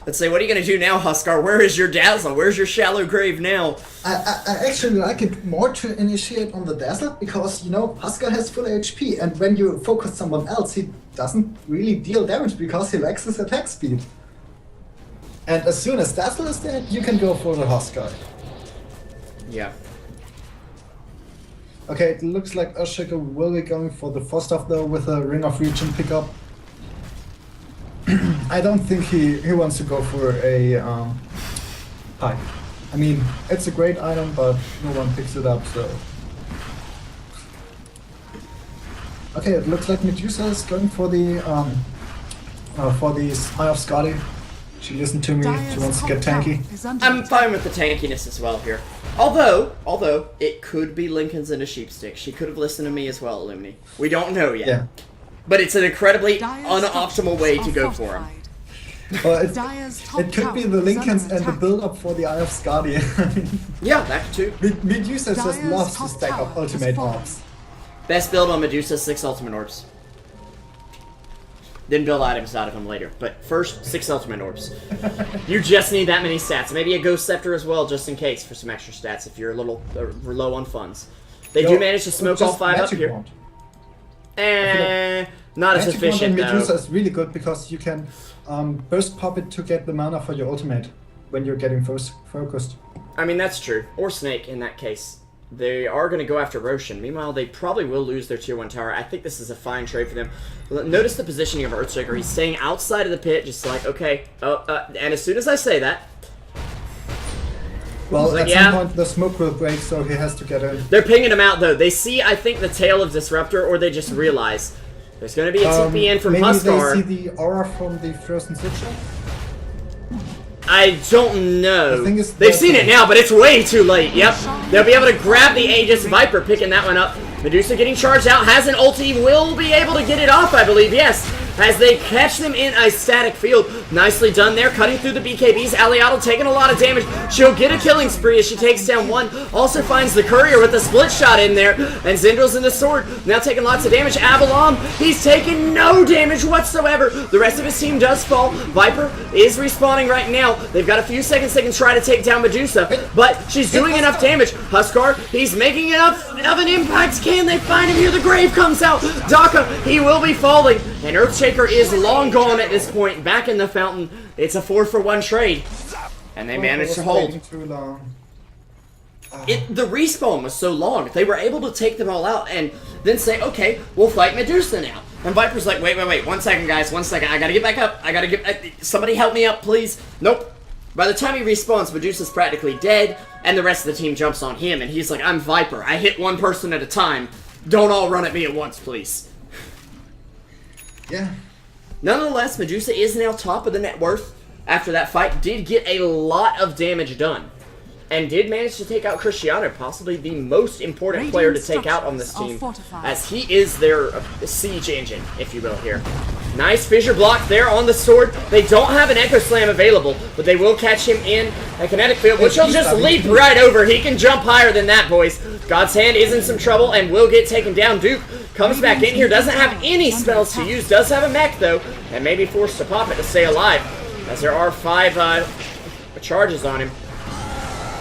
Let's say, what are you going to do now, Huskar? Where is your Dazzle? Where's your Shallow Grave now? I actually like it more to initiate on the Dazzle, because, you know, Huskar has full HP, and when you focus someone else, he doesn't really deal damage because he lacks his attack speed. And as soon as Dazzle is dead, you can go for the Huskar. Yeah. Okay, it looks like Earthshaker will be going for the first stuff though with a Ring of Region pickup. I don't think he wants to go for a pipe. I mean, it's a great item, but no one picks it up, so... Okay, it looks like Medusa is going for the Eye of Scotty. She listened to me, she wants to get tanky. I'm fine with the tankiness as well here. Although, it could be Lincoln's in a sheepstick. She could have listened to me as well, Illumini. We don't know yet. Yeah. But it's an incredibly unoptimal way to go for him. Well, it could be the Lincolns and the build-up for the Eye of Scotty. Yeah, that too. Medusa just loves to stack up ultimate orbs. Best build on Medusa, 6 ultimate orbs. then build items out of them later. But first, 6 ultimate orbs. You just need that many stats. Maybe a ghost scepter as well, just in case, for some extra stats if you're a little low on funds. They do manage to smoke all 5 up here. Not as efficient, though. Medusa is really good because you can burst pop it to get the mana for your ultimate when you're getting focused. I mean, that's true. Or Snake, in that case. They are going to go after Roshan. Meanwhile, they probably will lose their tier 1 tower. I think this is a fine trade for them. Notice the positioning of Earthshaker. He's staying outside of the pit, just like, okay. And as soon as I say that... Well, at some point the smoke will break, so he has to get in. They're pinging him out, though. They see, I think, the tail of Disruptor, or they just realize there's going to be a TP in from Huskar. Maybe they see the aura from the Frozen Sigil? I don't know. They've seen it now, but it's way too late. Yep. They'll be able to grab the Aegis. Viper picking that one up. Medusa getting charged out. Has an ulti. Will be able to get it off, I believe. Yes. As they catch them in a static field. Nicely done there. Cutting through the BKBs. Aliato taking a lot of damage. She'll get a killing spree as she takes down one. Also finds the courier with a split shot in there. And Zindrel's in the sword. Now taking lots of damage. Avalon, he's taking no damage whatsoever. The rest of his team does fall. Viper is respawning right now. They've got a few seconds they can try to take down Medusa. But she's doing enough damage. Huskar, he's making enough of an impact. Can they find him here? The grave comes out. Daka, he will be falling. And Earthshaker is long gone at this point. Back in the fountain. It's a 4-for-1 trade. And they managed to hold. The respawn was so long. They were able to take them all out and then say, okay, we'll fight Medusa now. And Viper's like, wait. 1 second, guys. 1 second. I gotta get back up. Somebody help me up, please. Nope. By the time he respawns, Medusa's practically dead. And the rest of the team jumps on him. And he's like, I'm Viper. I hit one person at a time. Don't all run at me at once, please. Yeah. Nonetheless, Medusa is now top of the net worth after that fight. Did get a lot of damage done. And did manage to take out Cristiano, possibly the most important player to take out on this team. As he is their siege engine, if you will, here. Nice fissure block there on the sword. They don't have an Echo Slam available, but they will catch him in a kinetic field, which he'll just leap right over. He can jump higher than that, boys. God's Hand is in some trouble and will get taken down. Duke comes back in here, doesn't have any spells to use, does have a mech, though, and may be forced to pop it to stay alive, as there are 5 charges on him.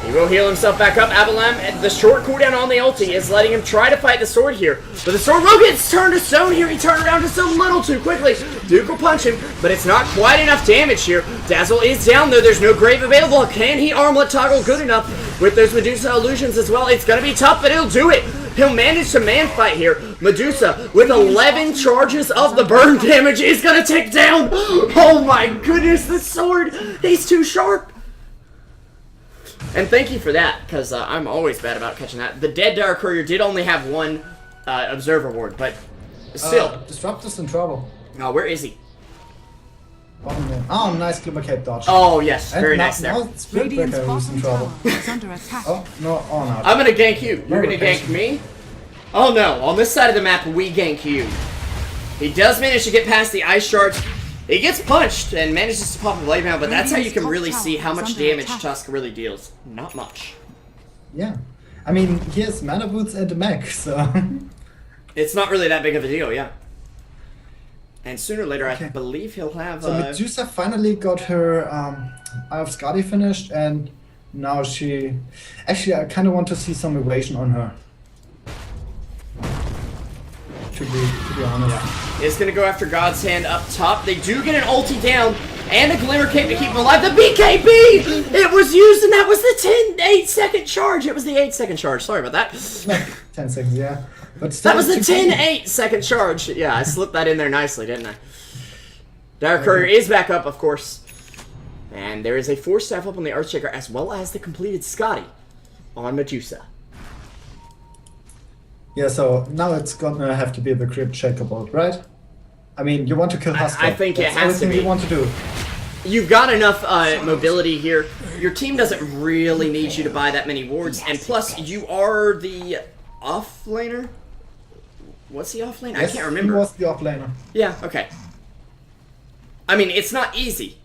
He will heal himself back up. Avalon, the short cooldown on the ulti is letting him try to fight the sword here. But the sword will get turned to stone here. He turned around just a little too quickly. Duke will punch him, but it's not quite enough damage here. Dazzle is down, though. There's no grave available. Can he armlet toggle good enough with those Medusa illusions as well? It's going to be tough, but he'll do it. He'll manage to man fight here. Medusa, with 11 charges of the burn damage, is going to take down. Oh my goodness, the sword. He's too sharp. And thank you for that, because I'm always bad about catching that. The Dead Dire Courier did only have 1 Observer Ward, but still. Disruptor's in trouble. Oh, where is he? Oh, nice Glimmer Cape dodge. Oh, yes, and very nice there. Radiant's Who's in trouble. is under attack. Oh, no, no. I'm going to gank you. You're going to gank me? Oh, no. On this side of the map, we gank you. He does manage to get past the ice shards. He gets punched and manages to pop a blade mail, but that's how you can really see how much damage Tusk really deals. Not much. Yeah. I mean, he has mana boots and a mech, so... It's not really that big of a deal, yeah. And sooner or later, I believe he'll have... So Medusa finally got her Eye of Skadi finished, and now she... Actually, I kind of want to see some evasion on her. To be honest. Yeah. It's going to go after God's Hand up top. They do get an ulti down and a Glimmer Cape to keep him alive. The BKB! It was used, and that was the 8-second charge. It was the 8-second charge. Sorry about that. 10 seconds, yeah. But still, that was the 8-second charge. Yeah, I slipped that in there nicely, didn't I? Dire Courier is back up, of course. And there is a 4-staff up on the Earthshaker, as well as the completed Scotty on Medusa. Yeah, so now it's gonna have to be the crit checkerboard, right? I mean, you want to kill Huskar. I think it has to be. You want to do. You've got enough mobility here. Your team doesn't really need you to buy that many wards, and plus, you are the offlaner. What's the offlane? Yes, I can't remember. He was the offlaner. Yeah. Okay. I mean, it's not easy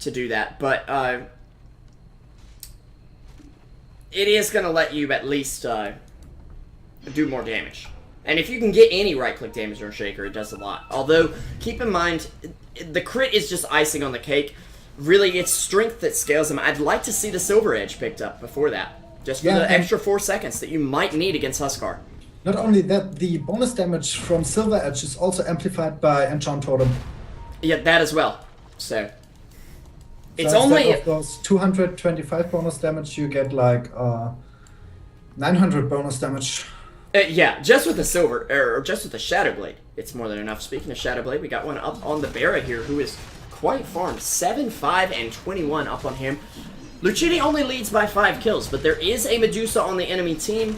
to do that, but it is gonna let you at least do more damage. And if you can get any right-click damage on Shaker, it does a lot. Although, keep in mind, the crit is just icing on the cake. Really, it's strength that scales him. I'd like to see the Silver Edge picked up before that. Just for the extra 4 seconds that you might need against Huskar. Not only that, the bonus damage from Silver Edge is also amplified by Enchant Totem. Yeah, that as well. So, it's so only... of those 225 bonus damage, you get like 900 bonus damage. Yeah, just with the silver, or just with the Shadow Blade, it's more than enough. Speaking of Shadow Blade, we got one up on the Barra here, who is quite farmed. 7, 5, and 21 up on him. Luccini only leads by 5 kills, but there is a Medusa on the enemy team.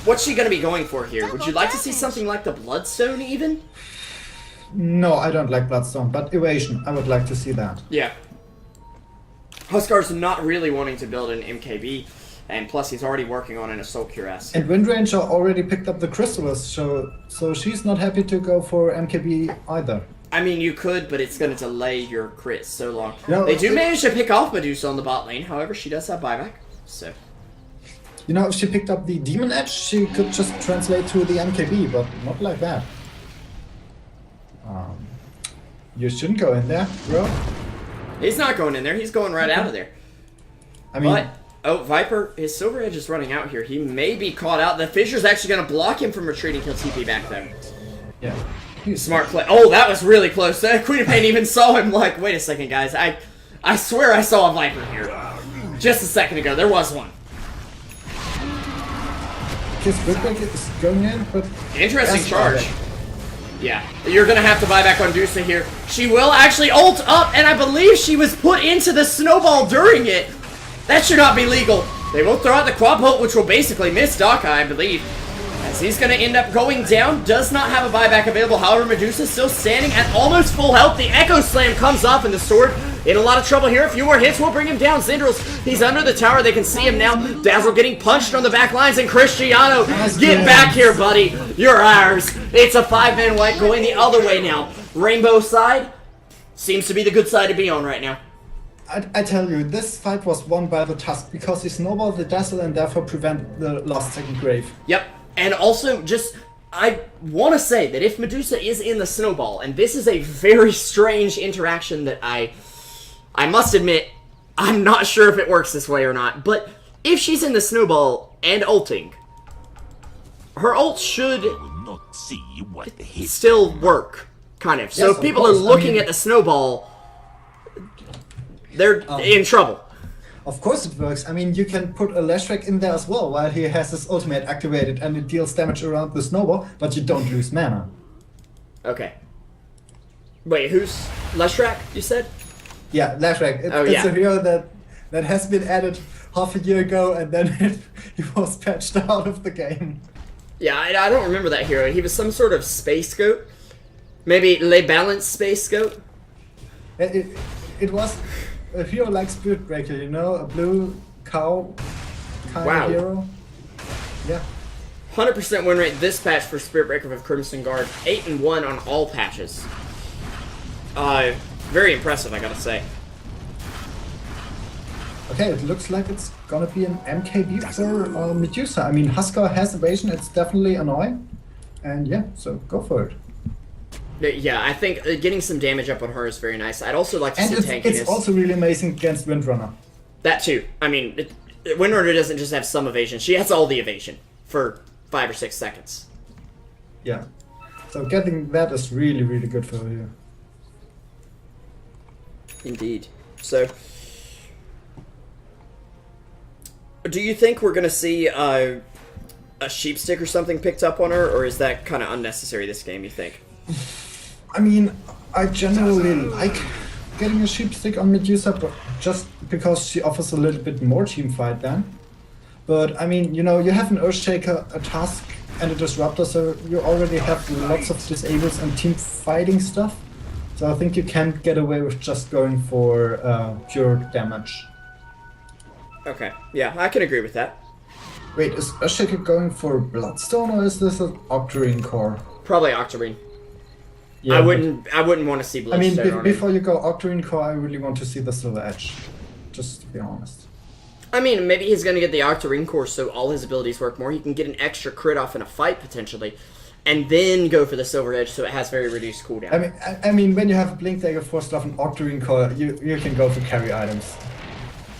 What's she going to be going for here? Would you like to see something like the Bloodstone, even? No, I don't like Bloodstone, but Evasion, I would like to see that. Yeah. Huskar's not really wanting to build an MKB. And plus, he's already working on an Assault Cuirass. And Windranger already picked up the Chrysalis, so she's not happy to go for MKB either. I mean, you could, but it's going to delay your crit so long. No, they do manage to pick off Medusa on the bot lane, however, she does have buyback, so... You know, if she picked up the Demon Edge, she could just translate to the MKB, but not like that. You shouldn't go in there, bro. He's not going in there, he's going right out of there. I mean... But... Oh, Viper, his Silver Edge is running out here. He may be caught out. The Fissure's actually going to block him from retreating. He'll TP back, though. Yeah. Smart play. Oh, that was really close. Queen of Pain even saw him like, wait a second, guys. I swear I saw a Viper here. Just a second ago. There was one. His Whipback is going in, but... Interesting charge. Yeah. You're going to have to buy back on Dusa here. She will actually ult up, and I believe she was put into the snowball during it. That should not be legal. They will throw out the quad bolt, which will basically miss Daka, I believe. As he's going to end up going down. Does not have a buyback available. However, Medusa still standing at almost full health. The Echo Slam comes off, and the sword in a lot of trouble here. A few more hits will bring him down. Zindrils, he's under the tower. They can see him now. Dazzle getting punched on the back lines. And Cristiano, get back here, buddy. You're ours. It's a 5-man white going the other way now. Rainbow side seems to be the good side to be on right now. I tell you, this fight was won by the Tusk because he snowballed the Dazzle and therefore prevent the last second grave. Yep. And also, I want to say that if Medusa is in the snowball, and this is a very strange interaction that I must admit, I'm not sure if it works this way or not, but if she's in the snowball and ulting, her ult should still work, kind of. So Yes, if people of are course. looking at the snowball, they're in trouble. Of course it works. I mean, you can put a Leshrac in there as well while he has his ultimate activated and it deals damage around the snowball, but you don't lose mana. Okay. Wait, who's Leshrac, you said? Yeah, Leshrac. It's yeah. a hero that has been added half a year ago and then he was patched out of the game. Yeah, I don't remember that hero. He was some sort of space goat. Maybe Le Balance space goat? It was a hero like Spirit Breaker, you know? A blue cow kind of hero. Yeah. 100% win rate this patch for Spirit Breaker with Crimson Guard. 8-1 on all patches. Very impressive, I gotta say. Okay, it looks like it's gonna be an MKB for Medusa. I mean, Huskar has evasion, it's definitely annoying. And yeah, so go for it. Yeah, I think getting some damage up on her is very nice. I'd also like to see tankiness. It's also really amazing against Windrunner. That too. I mean, Windrunner doesn't just have some evasion. She has all the evasion for 5 or 6 seconds. Yeah. So getting that is really, really good for you. Indeed. So, do you think we're going to see a sheep stick or something picked up on her, or is that kind of unnecessary this game, you think? I mean, I generally like getting a sheep stick on Medusa, but just because she offers a little bit more team fight then. But I mean, you know, you have an Earthshaker, a Tusk, and a Disruptor, so you already have lots of disables and team fighting stuff. So I think you can get away with just going for pure damage. Okay, yeah, I can agree with that. Wait, is Earthshaker going for Bloodstone or is this an Octarine core? Probably Octarine. Yeah, I wouldn't want to see Bloodstone on before you go Octarine core, I really want to see the Silver Edge. Just to be honest. I mean, maybe he's going to get the Octarine core so all his abilities work more. He can get an extra crit off in a fight, potentially, and then go for the Silver Edge so it has very reduced cooldown. I mean, when you have a Blink Dagger forced off an Octarine core, you can go for carry items.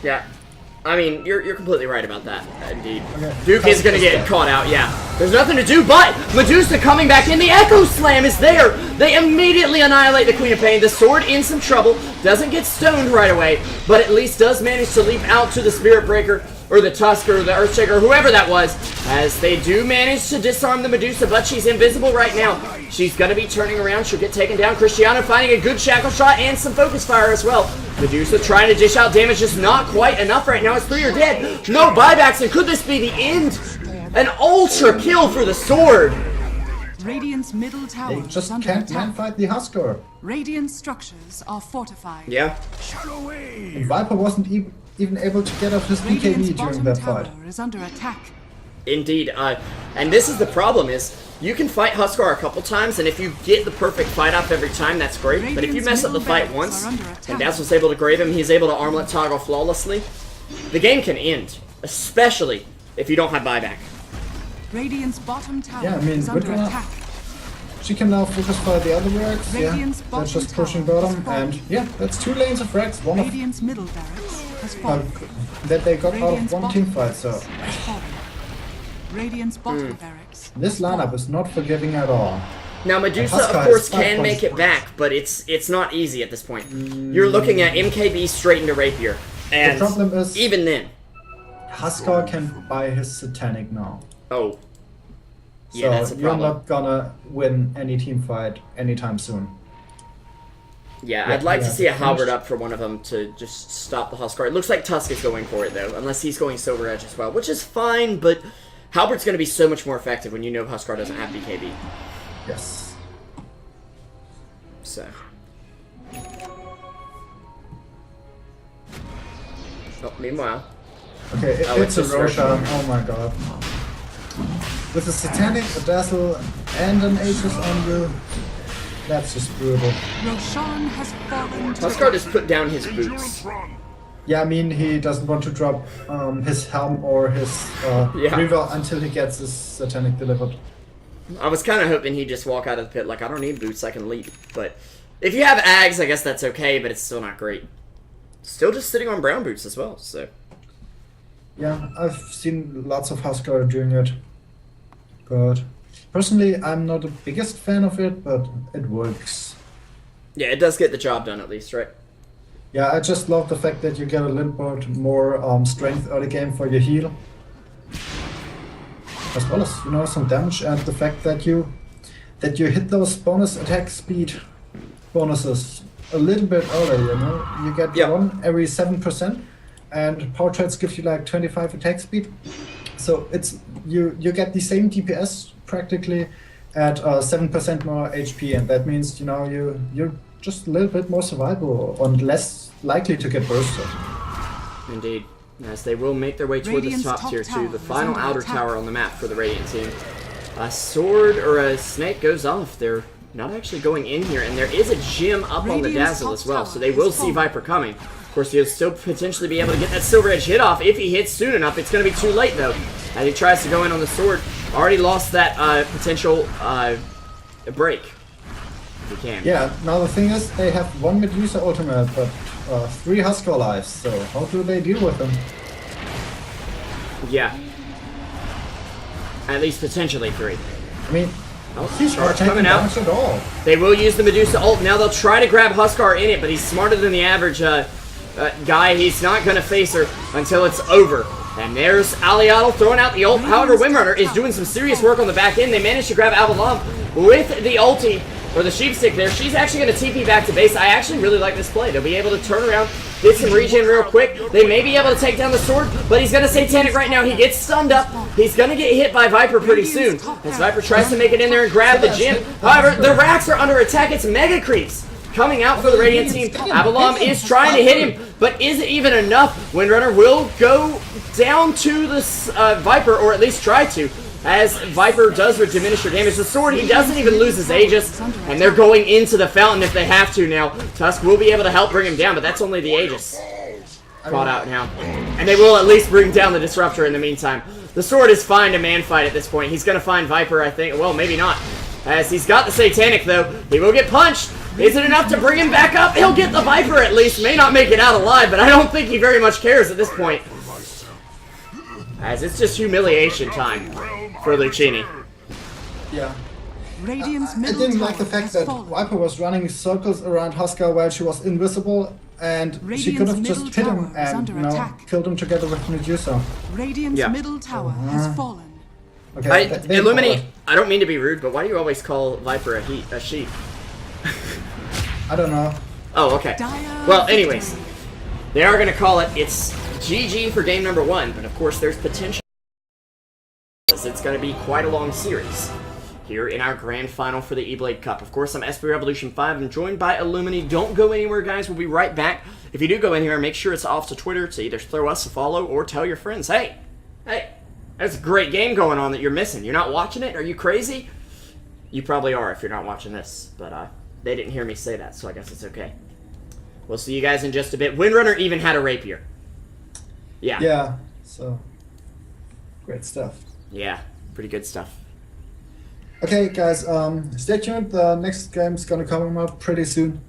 Yeah. I mean, you're completely right about that, indeed. Okay. Duke is gonna get caught out, yeah. There's nothing to do, but Medusa coming back in. The Echo Slam is there. They immediately annihilate the Queen of Pain. The sword in some trouble. Doesn't get stoned right away, but at least does manage to leap out to the Spirit Breaker, or the Tusk, or the Earthshaker, whoever that was, as they do manage to disarm the Medusa, but she's invisible right now. She's gonna be turning around. She'll get taken down. Cristiano finding a good shackle shot and some focus fire as well. Medusa trying to dish out damage, just not quite enough right now as 3 are dead. No buybacks, and could this be the end? An ultra kill for the sword. Radiant's middle tower They just is under can't attack. fight the Huskar. Radiant structures are fortified. Yeah. And Viper wasn't even able to get off his Radiant's BKB during bottom that tower fight. is under attack. Indeed, and this is the problem is, you can fight Huskar a couple times, and if you get the perfect fight off every time, that's great. But if you mess up the fight once, and Dazzle's able to grave him, he's able to armlet toggle flawlessly, the game can end. Especially if you don't have buyback. Radiant's bottom tower Yeah, I mean, is under Widra- attack. She can now focus fire the other works. Yeah, Radiant's they're bottom just pushing tower bottom, is falling. and yeah, that's 2 lanes of Rex. One of Radiant's middle barracks has fallen. that they got out Radiant's of one bottom team fight. So barracks has fallen. Radiant's bottom barracks. this has lineup fallen. is not forgiving at all. Now Medusa, Huskar of course, is 5 can make points. it back, but it's not easy at this point. You're looking at MKB straight into Rapier, and The problem is even then, Huskar can buy his Satanic now. oh, So yeah, that's a you're problem. not gonna win any team fight anytime soon. Yeah, Yeah, I'd like to yeah, see a halberd finished. up for one of them to just stop the Huskar. It looks like Tusk is going for it, though, unless he's going Silver Edge as well, which is fine, but halberd's going to be so much more effective when you know Huskar doesn't have BKB. Yes. So. Oh, meanwhile. Okay, Oh, it's it's a a Roshan. Oh my god. With a Satanic, a Dazzle, and an Aegis on you, that's just brutal. Roshan has fallen to Huskar just put down his boots. Yeah, I mean, he doesn't want to drop his helm or his Revo until he gets his Satanic delivered. I was kind of hoping he'd just walk out of the pit like, I don't need boots, I can leap. But if you have Ags, I guess that's okay, but it's still not great. Still just sitting on brown boots as well, so. Yeah, I've seen lots of Huskar doing it. But personally, I'm not the biggest fan of it, but it works. Yeah, it does get the job done at least, right? Yeah, I just love the fact that you get a little bit more strength early game for your heal. As well as, you know, some damage, and the fact that you hit those bonus attack speed bonuses a little bit early, you know? You get one every 7%, and Power Treads give you like 25 attack speed. So it's you get the same DPS practically at 7% more HP, and that means, you know, you're just a little bit more survivable and less likely to get bursted. Indeed. As they will make their way toward this Radiant's top tier top 2, the tower is final under outer attack. tower on the map for the Radiant team. A sword or a snake goes off. They're not actually going in here, and there is a gem up on the Radiant's Dazzle top as well, tower so they is will see falling. Viper coming. Of course, he'll still potentially be able to get that Silver Edge hit off. If he hits soon enough, it's going to be too late, though. As he tries to go in on the sword, already lost that potential break. If he can. Yeah, now the thing is, they have 1 Medusa ultimate, but 3 Huskar lives, so how do they deal with them? Yeah. At least potentially 3. I mean, Oh, he's not charge taking coming out. damage at all. They will use the Medusa ult. Now they'll try to grab Huskar in it, but he's smarter than the average guy. He's not going to face her until it's over. And there's Aliaddle throwing out the ult. However, Windrunner is doing some serious work on the back end. They managed to grab Avalon with the ulti, or the sheepstick there. She's actually going to TP back to base. I actually really like this play. They'll be able to turn around, get some regen real quick. They may be able to take down the sword, but he's going to Satanic right now. He gets stunned up. He's going to get hit by Viper pretty soon. As Viper tries to make it in there and grab the gem. However, the racks are under attack. It's Mega Creeps coming out for the Radiant team. Avalon is trying to hit him, but is it even enough? Windrunner will go down to this Viper, or at least try to, as Viper does diminish her damage. The sword, he doesn't even lose his Aegis, and they're going into the fountain if they have to now. Tusk will be able to help bring him down, but that's only the Aegis. caught out now. And they will at least bring down the Disruptor in the meantime. The Sword is fine to man fight at this point. He's going to find Viper, I think. Well, maybe not. As he's got the Satanic, though. He will get punched. Is it enough to bring him back up? He'll get the Viper at least. May not make it out alive, but I don't think he very much cares at this point. As it's just humiliation time for Luccini. Yeah. Radiant's I middle didn't like the tower fact has that fallen. Viper was running circles around Huskar while she was invisible, and she could have Radiant's just middle hit him tower is and under attack. killed him together with Medusa. Radiant's Yeah. middle tower has fallen. Okay, they Illumini, followed. I don't mean to be rude, but why do you always call Viper a sheep? I don't know. Oh, okay. Dire Well, anyways, victory. they are going to call it. It's GG for game number 1, but of course there's potential. It's going to be quite a long series here in our grand final for the Eblade Cup. Of course, I'm SP Revolution 5. I'm joined by Illumini. Don't go anywhere, guys. We'll be right back. If you do go anywhere, make sure it's off to Twitter to either throw us a follow or tell your friends, hey, that's a great game going on that you're missing. You're not watching it? Are you crazy? You probably are if you're not watching this, but they didn't hear me say that, so I guess it's okay. We'll see you guys in just a bit. Windrunner even had a rapier. Yeah. Yeah, so great stuff. Yeah, pretty good stuff. Okay, guys, stay tuned. The next game's gonna come up pretty soon.